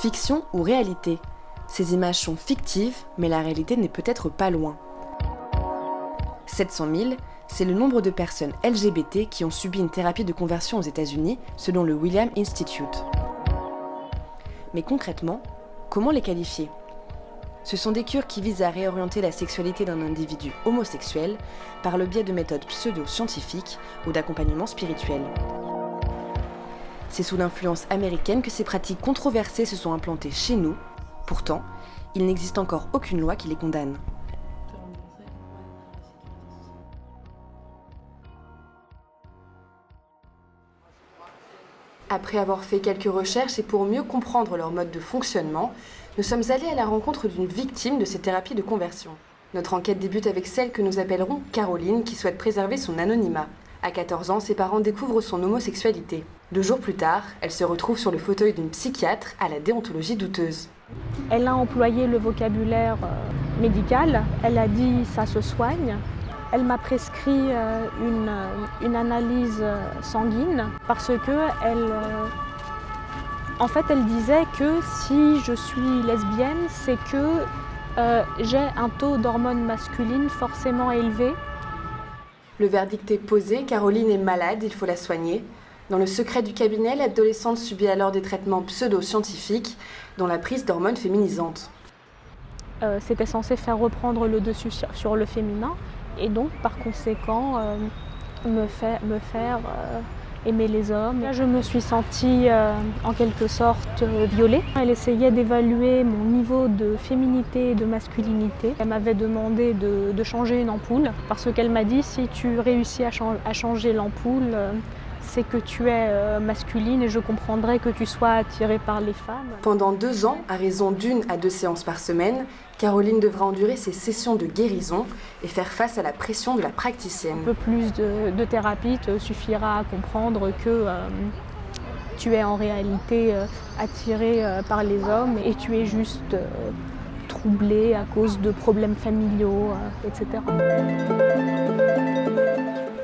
Fiction ou réalité ? Ces images sont fictives, mais la réalité n'est peut-être pas loin. 700 000, c'est le nombre de personnes LGBT qui ont subi une thérapie de conversion aux États-Unis, selon le William Institute. Mais concrètement, comment les qualifier ? Ce sont des cures qui visent à réorienter la sexualité d'un individu homosexuel par le biais de méthodes pseudo-scientifiques ou d'accompagnement spirituel. C'est sous l'influence américaine que ces pratiques controversées se sont implantées chez nous. Pourtant, il n'existe encore aucune loi qui les condamne. Après avoir fait quelques recherches et pour mieux comprendre leur mode de fonctionnement, nous sommes allés à la rencontre d'une victime de ces thérapies de conversion. Notre enquête débute avec celle que nous appellerons Caroline, qui souhaite préserver son anonymat. À 14 ans, ses parents découvrent son homosexualité. 2 jours plus tard, elle se retrouve sur le fauteuil d'une psychiatre à la déontologie douteuse. Elle a employé le vocabulaire médical, elle a dit « ça se soigne ». Elle m'a prescrit une analyse sanguine parce que elle disait que si je suis lesbienne, c'est que j'ai un taux d'hormones masculines forcément élevé. Le verdict est posé, Caroline est malade, il faut la soigner. Dans le secret du cabinet, l'adolescente subit alors des traitements pseudo-scientifiques, dont la prise d'hormones féminisantes. C'était censé faire reprendre le dessus sur le féminin et donc par conséquent me faire aimer les hommes. Là, je me suis sentie en quelque sorte violée. Elle essayait d'évaluer mon niveau de féminité et de masculinité. Elle m'avait demandé de changer une ampoule parce qu'elle m'a dit si tu réussis à changer l'ampoule, c'est que tu es masculine et je comprendrai que tu sois attirée par les femmes. Pendant 2 ans, à raison d'1 à 2 séances par semaine, Caroline devra endurer ses sessions de guérison et faire face à la pression de la praticienne. Un peu plus de thérapie te suffira à comprendre que tu es en réalité attirée par les hommes et tu es juste troublée à cause de problèmes familiaux, etc.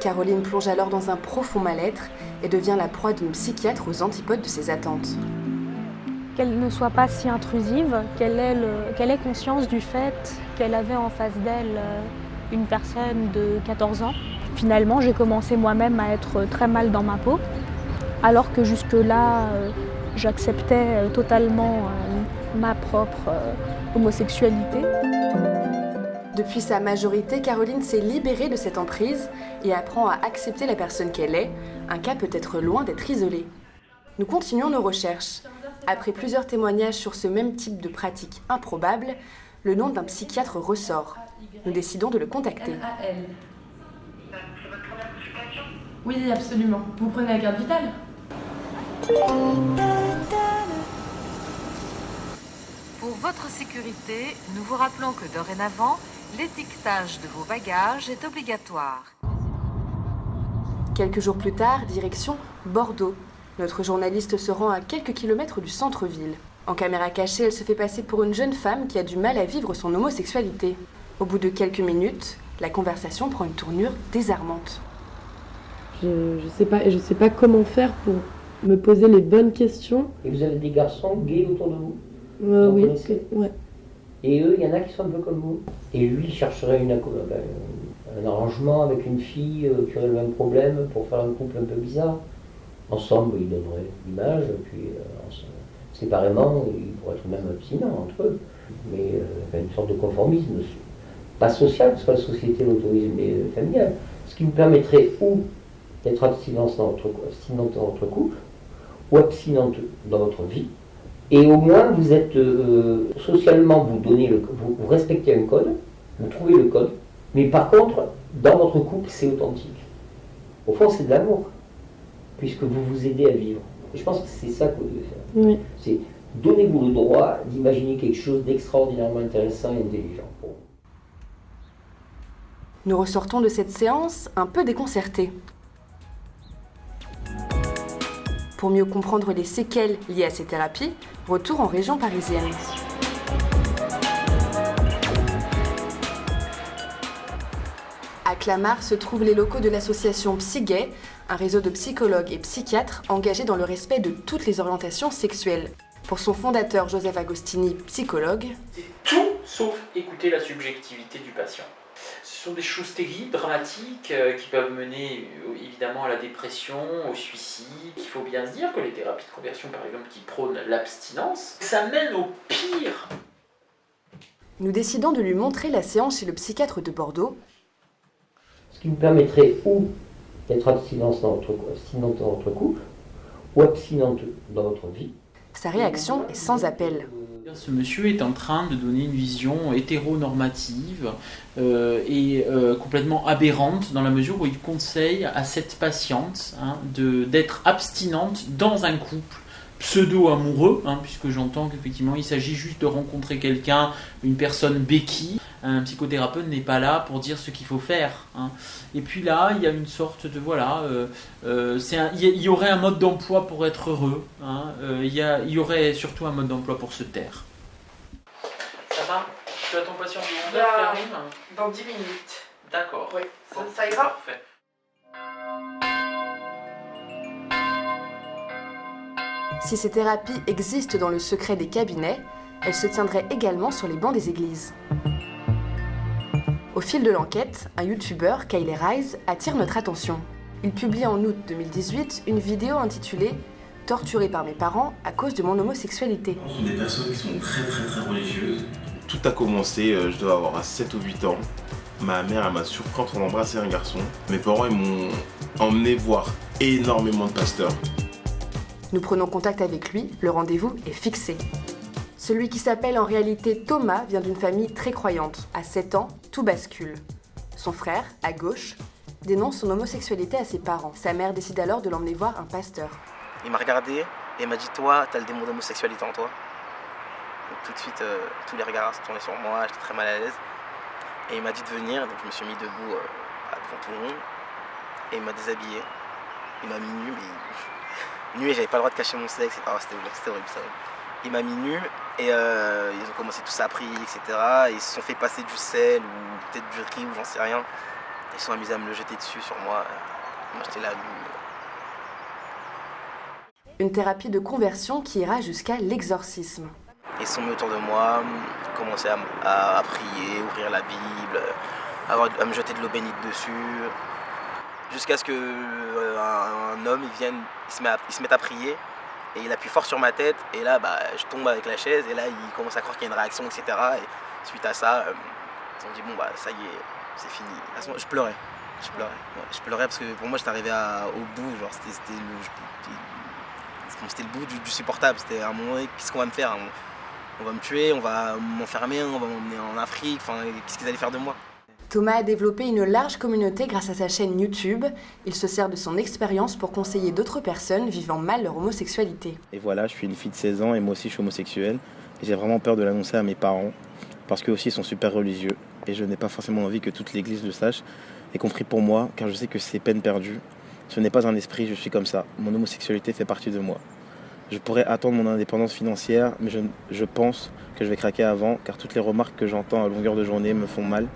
Caroline plonge alors dans un profond mal-être et devient la proie d'une psychiatre aux antipodes de ses attentes. Qu'elle ne soit pas si intrusive, qu'elle ait conscience du fait qu'elle avait en face d'elle une personne de 14 ans. Finalement, j'ai commencé moi-même à être très mal dans ma peau, alors que jusque-là, j'acceptais totalement ma propre homosexualité. Depuis sa majorité, Caroline s'est libérée de cette emprise et apprend à accepter la personne qu'elle est, un cas peut-être loin d'être isolé. Nous continuons nos recherches. Après plusieurs témoignages sur ce même type de pratique improbable, le nom d'un psychiatre ressort. Nous décidons de le contacter. C'est votre première consultation ? Oui, absolument. Vous prenez la carte vitale ? Pour votre sécurité, nous vous rappelons que dorénavant, l'étiquetage de vos bagages est obligatoire. Quelques jours plus tard, direction Bordeaux. Notre journaliste se rend à quelques kilomètres du centre-ville. En caméra cachée, elle se fait passer pour une jeune femme qui a du mal à vivre son homosexualité. Au bout de quelques minutes, la conversation prend une tournure désarmante. Je sais pas comment faire pour me poser les bonnes questions. Et vous avez des garçons gays autour de vous ? Oui, ouais. Et eux, il y en a qui sont un peu comme vous. Et lui, il chercherait un arrangement avec une fille qui aurait le même problème pour faire un couple un peu bizarre. Ensemble, ils donneraient l'image, puis séparément, ils pourraient être même abstinents entre eux. Mais une sorte de conformisme, pas social, parce que la société l'autorise, mais familial. Ce qui vous permettrait ou d'être abstinente dans votre couple, ou abstinente dans votre vie. Et au moins, vous êtes socialement, vous respectez un code, vous trouvez le code, mais par contre, dans votre couple, c'est authentique. Au fond, c'est de l'amour, puisque vous vous aidez à vivre. Et je pense que c'est ça que vous devez faire. Oui. C'est donnez-vous le droit d'imaginer quelque chose d'extraordinairement intéressant et intelligent pour vous. Nous ressortons de cette séance un peu déconcertés. Pour mieux comprendre les séquelles liées à ces thérapies, retour en région parisienne. À Clamart se trouvent les locaux de l'association PsyGay, un réseau de psychologues et psychiatres engagés dans le respect de toutes les orientations sexuelles. Pour son fondateur Joseph Agostini, psychologue, c'est tout sauf écouter la subjectivité du patient. Ce sont des choses terribles, dramatiques, qui peuvent mener évidemment à la dépression, au suicide. Il faut bien se dire que les thérapies de conversion, par exemple, qui prônent l'abstinence, ça mène au pire. nous décidons de lui montrer la séance chez le psychiatre de Bordeaux. Ce qui vous permettrait ou d'être abstinente dans votre couple, ou abstinente dans votre vie. Sa réaction est sans appel. Ce monsieur est en train de donner une vision hétéronormative et complètement aberrante dans la mesure où il conseille à cette patiente d'être abstinente dans un couple pseudo-amoureux, puisque j'entends qu'effectivement il s'agit juste de rencontrer quelqu'un, une personne béquille. Un psychothérapeute n'est pas là pour dire ce qu'il faut faire. Et puis là, il y a une sorte de il y aurait un mode d'emploi pour être heureux. Il y aurait surtout un mode d'emploi pour se taire. Ça va? Tu as ton patient de 11 heures, Karim? Dans 10 minutes. D'accord. Oui, ça ira. Parfait. Si ces thérapies existent dans le secret des cabinets, elles se tiendraient également sur les bancs des églises. Au fil de l'enquête, un youtubeur, Kyle Rise, attire notre attention. Il publie en août 2018 une vidéo intitulée « Torturé par mes parents à cause de mon homosexualité ». Ce sont des personnes qui sont très religieuses. Tout a commencé, je dois avoir 7 ou 8 ans. Ma mère, elle m'a surpris en train d'embrasser un garçon. Mes parents, ils m'ont emmené voir énormément de pasteurs. Nous prenons contact avec lui, le rendez-vous est fixé. Celui qui s'appelle en réalité Thomas vient d'une famille très croyante. À 7 ans, tout bascule. Son frère, à gauche, dénonce son homosexualité à ses parents. Sa mère décide alors de l'emmener voir un pasteur. Il m'a regardé et m'a dit « Toi, t'as le démon d'homosexualité en toi ». Donc tout de suite, tous les regards se tournaient sur moi, j'étais très mal à l'aise. Et il m'a dit de venir, donc je me suis mis debout devant tout le monde. Et il m'a déshabillé. Il m'a mis nu, mais nu et j'avais pas le droit de cacher mon sexe. C'était horrible, ça. Il m'a mis nu et ils ont commencé tous à prier, etc. Et ils se sont fait passer du sel ou peut-être du riz ou j'en sais rien. Ils se sont amusés à me le jeter dessus sur moi. Moi j'étais là. Une thérapie de conversion qui ira jusqu'à l'exorcisme. Ils sont mis autour de moi, commençaient à prier, ouvrir la Bible, à me jeter de l'eau bénite dessus. Jusqu'à ce qu'un homme il se mette à prier. Et il appuie fort sur ma tête, et là je tombe avec la chaise, et là il commence à croire qu'il y a une réaction, etc. Et suite à ça, ils ont dit bon ça y est, c'est fini. À ce moment, je pleurais. Je pleurais parce que pour moi j'étais arrivé au bout, genre c'était le bout du supportable. C'était un moment, qu'est-ce qu'on va me faire? On va me tuer, on va m'enfermer, on va m'emmener en Afrique, qu'est-ce qu'ils allaient faire de moi? Thomas a développé une large communauté grâce à sa chaîne YouTube. Il se sert de son expérience pour conseiller d'autres personnes vivant mal leur homosexualité. Et voilà, je suis une fille de 16 ans et moi aussi je suis homosexuel. Et j'ai vraiment peur de l'annoncer à mes parents parce qu'eux aussi ils sont super religieux. Et je n'ai pas forcément envie que toute l'église le sache, y compris pour moi, car je sais que c'est peine perdue. Ce n'est pas un esprit, je suis comme ça. Mon homosexualité fait partie de moi. Je pourrais attendre mon indépendance financière, mais je pense que je vais craquer avant, car toutes les remarques que j'entends à longueur de journée me font mal.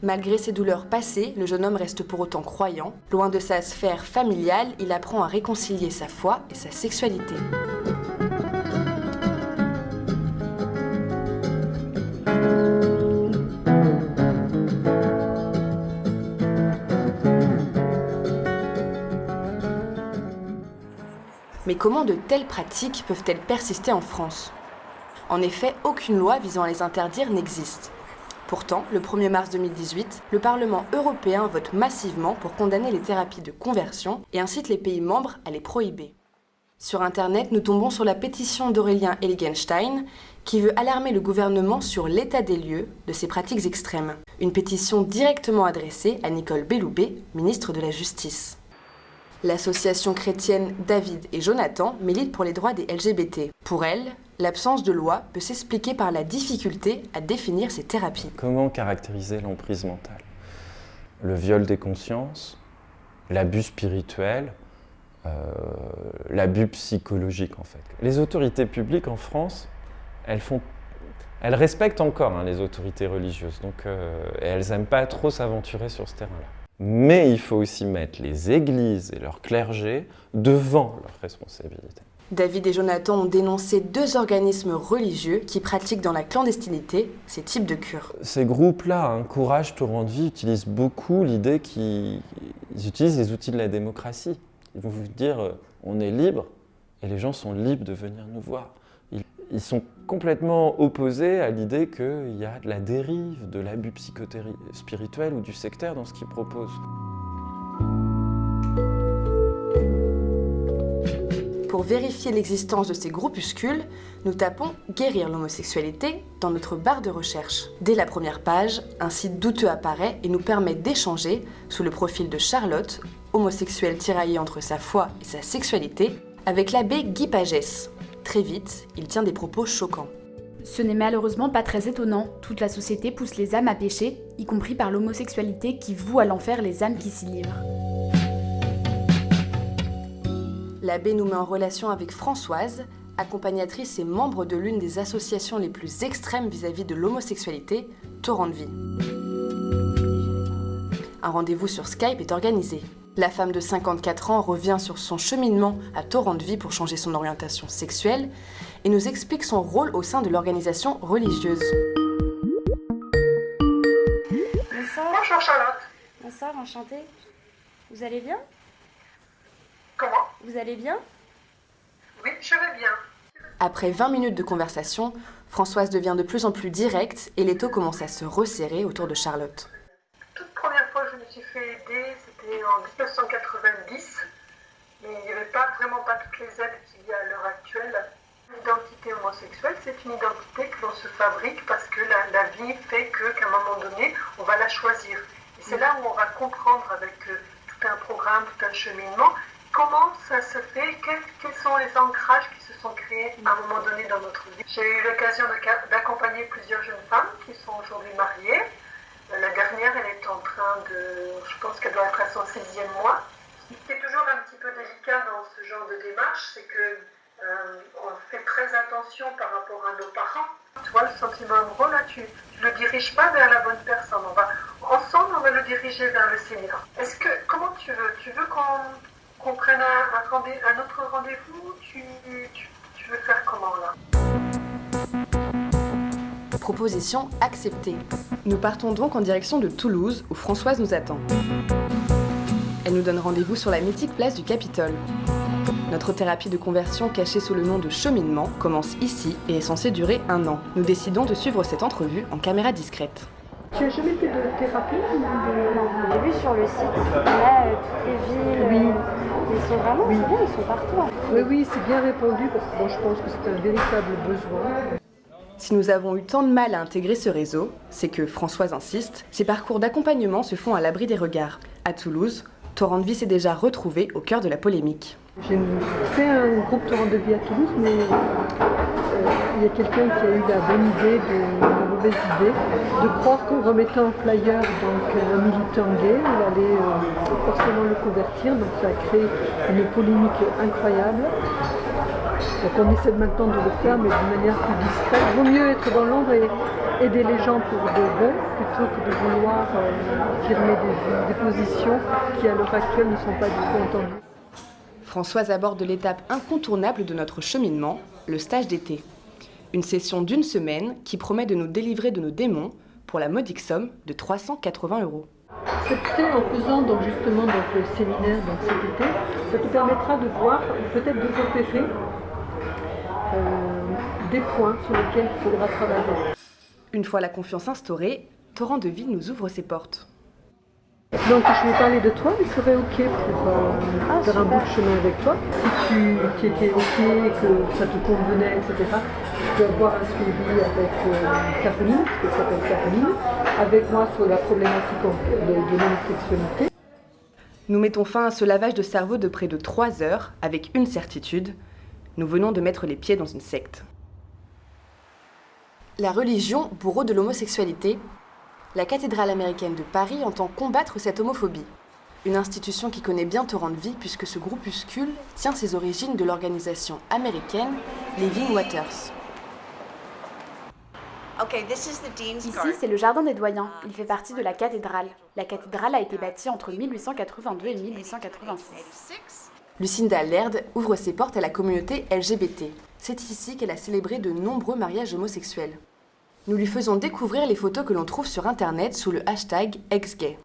Malgré ses douleurs passées, le jeune homme reste pour autant croyant. Loin de sa sphère familiale, il apprend à réconcilier sa foi et sa sexualité. Mais comment de telles pratiques peuvent-elles persister en France? En effet, aucune loi visant à les interdire n'existe. Pourtant, le 1er mars 2018, le Parlement européen vote massivement pour condamner les thérapies de conversion et incite les pays membres à les prohiber. Sur Internet, nous tombons sur la pétition d'Aurélien Heiligenstein qui veut alarmer le gouvernement sur l'état des lieux de ces pratiques extrêmes. Une pétition directement adressée à Nicole Belloubet, ministre de la Justice. L'association chrétienne David et Jonathan milite pour les droits des LGBT. Pour elle, l'absence de loi peut s'expliquer par la difficulté à définir ces thérapies. Comment caractériser l'emprise mentale? Le viol des consciences, l'abus spirituel, l'abus psychologique en fait. Les autorités publiques en France, elles respectent encore les autorités religieuses, donc et elles n'aiment pas trop s'aventurer sur ce terrain-là. Mais il faut aussi mettre les églises et leurs clergés devant leurs responsabilités. David et Jonathan ont dénoncé 2 organismes religieux qui pratiquent dans la clandestinité ces types de cures. Ces groupes-là, Courage, Torrent de Vie, utilisent beaucoup l'idée qu'ils utilisent les outils de la démocratie. Ils vont vous dire on est libre et les gens sont libres de venir nous voir. Ils sont complètement opposés à l'idée qu'il y a de la dérive, de l'abus spirituel ou du sectaire dans ce qu'ils proposent. Pour vérifier l'existence de ces groupuscules, nous tapons « Guérir l'homosexualité » dans notre barre de recherche. Dès la première page, un site douteux apparaît et nous permet d'échanger sous le profil de Charlotte, homosexuelle tiraillée entre sa foi et sa sexualité, avec l'abbé Guy Pagès. Très vite, il tient des propos choquants. Ce n'est malheureusement pas très étonnant. Toute la société pousse les âmes à pécher, y compris par l'homosexualité qui voue à l'enfer les âmes qui s'y livrent. L'abbé nous met en relation avec Françoise, accompagnatrice et membre de l'une des associations les plus extrêmes vis-à-vis de l'homosexualité, Torrent de Vie. Un rendez-vous sur Skype est organisé. La femme de 54 ans revient sur son cheminement à Torrent de Vie pour changer son orientation sexuelle et nous explique son rôle au sein de l'organisation religieuse. Bonsoir. Bonjour Charlotte. Bonsoir, enchantée. Vous allez bien? Comment? Vous allez bien? Oui, je vais bien. Après 20 minutes de conversation, Françoise devient de plus en plus directe et l'étau commence à se resserrer autour de Charlotte. Toute première fois que je me suis fait aider, c'était en 1990. Mais il n'y avait pas toutes les aides qu'il y a à l'heure actuelle. L'identité homosexuelle, c'est une identité que l'on se fabrique parce que la vie fait qu'à un moment donné, on va la choisir. Et c'est là où on va comprendre avec tout un programme, tout un cheminement, comment ça se fait, quels sont les ancrages qui se sont créés à un moment donné dans notre vie. J'ai eu l'occasion d'accompagner plusieurs jeunes femmes qui sont aujourd'hui mariées. La dernière, elle est en train je pense qu'elle doit être à son 6e mois. Ce qui est toujours un petit peu délicat dans ce genre de démarche, c'est que on fait très attention par rapport à nos parents. Tu vois, le sentiment amoureux, là, tu le diriges pas vers la bonne personne. Ensemble, on va le diriger vers le Seigneur. Comment tu veux? Tu veux qu'on prenne un autre rendez-vous? Tu veux faire comment, là? Proposition acceptée. Nous partons donc en direction de Toulouse, où Françoise nous attend. Elle nous donne rendez-vous sur la mythique place du Capitole. Notre thérapie de conversion cachée sous le nom de cheminement commence ici et est censée durer 1 an. Nous décidons de suivre cette entrevue en caméra discrète. Tu as jamais fait de thérapie? Non, j'ai vu sur le site. Là, toutes les villes, oui. Ils sont vraiment bien, ils sont partout. Oui, c'est bien répandu parce que je pense que c'est un véritable besoin. Si nous avons eu tant de mal à intégrer ce réseau, c'est que, Françoise insiste, ces parcours d'accompagnement se font à l'abri des regards. À Toulouse, Torrent de Vie s'est déjà retrouvé au cœur de la polémique. J'ai fait un groupe Torrent de Vie à Toulouse, mais il y a quelqu'un qui a eu la bonne idée, la mauvaise idée, de croire qu'en remettant un flyer, donc un militant gay, on allait forcément le convertir, donc ça a créé une polémique incroyable. Donc on essaie maintenant de le faire, mais d'une manière plus discrète. Il vaut mieux être dans l'ombre et aider les gens pour de bon, plutôt que de vouloir affirmer des positions qui à l'heure actuelle ne sont pas du tout entendues. Françoise aborde l'étape incontournable de notre cheminement, le stage d'été. Une session d'1 semaine qui promet de nous délivrer de nos démons pour la modique somme de 380 €. C'est fait en faisant justement le séminaire cet été, ça te permettra de voir, peut-être de repérer des points sur lesquels il faudra travailler. Une fois la confiance instaurée, Torrent de Vie nous ouvre ses portes. Donc je vais parler de toi, il serait ok pour faire un bout de chemin avec toi. Si tu étais ok, que ça te convenait, etc., tu peux avoir un suivi avec Caroline, parce qu'elle s'appelle Caroline, avec moi sur la problématique de l'homosexualité. Nous mettons fin à ce lavage de cerveau de près de 3 heures, avec une certitude, nous venons de mettre les pieds dans une secte. La religion, bourreau de l'homosexualité, la cathédrale américaine de Paris entend combattre cette homophobie. Une institution qui connaît bien Torrent de Vie puisque ce groupuscule tient ses origines de l'organisation américaine Living Waters. Ici, c'est le jardin des doyens. Il fait partie de la cathédrale. La cathédrale a été bâtie entre 1882 et 1886. Lucinda Laird ouvre ses portes à la communauté LGBT. C'est ici qu'elle a célébré de nombreux mariages homosexuels. Nous lui faisons découvrir les photos que l'on trouve sur internet sous le hashtag #exgay.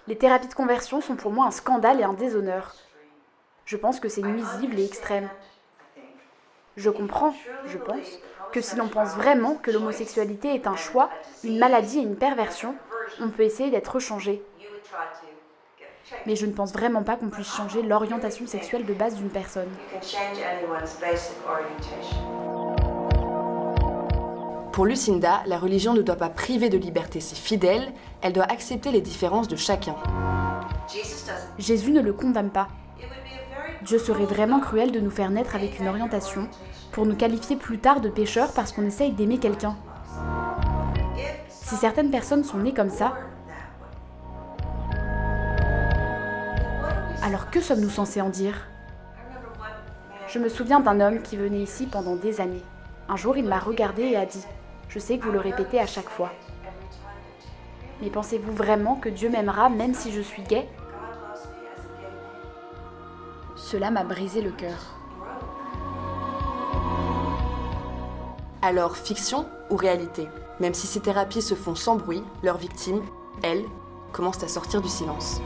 Les thérapies de conversion sont pour moi un scandale et un déshonneur. Je pense que c'est nuisible et extrême. Je comprends, je pense, que si l'on pense vraiment que l'homosexualité est un choix, une maladie et une perversion, on peut essayer d'être changé. Mais je ne pense vraiment pas qu'on puisse changer l'orientation sexuelle de base d'une personne. Pour Lucinda, la religion ne doit pas priver de liberté ses fidèles, elle doit accepter les différences de chacun. Jésus ne le condamne pas. Dieu serait vraiment cruel de nous faire naître avec une orientation pour nous qualifier plus tard de pécheurs parce qu'on essaye d'aimer quelqu'un. Si certaines personnes sont nées comme ça, alors que sommes-nous censés en dire ? Je me souviens d'un homme qui venait ici pendant des années. Un jour, il m'a regardé et a dit « Je sais que vous le répétez à chaque fois. Mais pensez-vous vraiment que Dieu m'aimera même si je suis gay ?» Cela m'a brisé le cœur. Alors, fiction ou réalité ? Même si ces thérapies se font sans bruit, leurs victimes, elles, commencent à sortir du silence.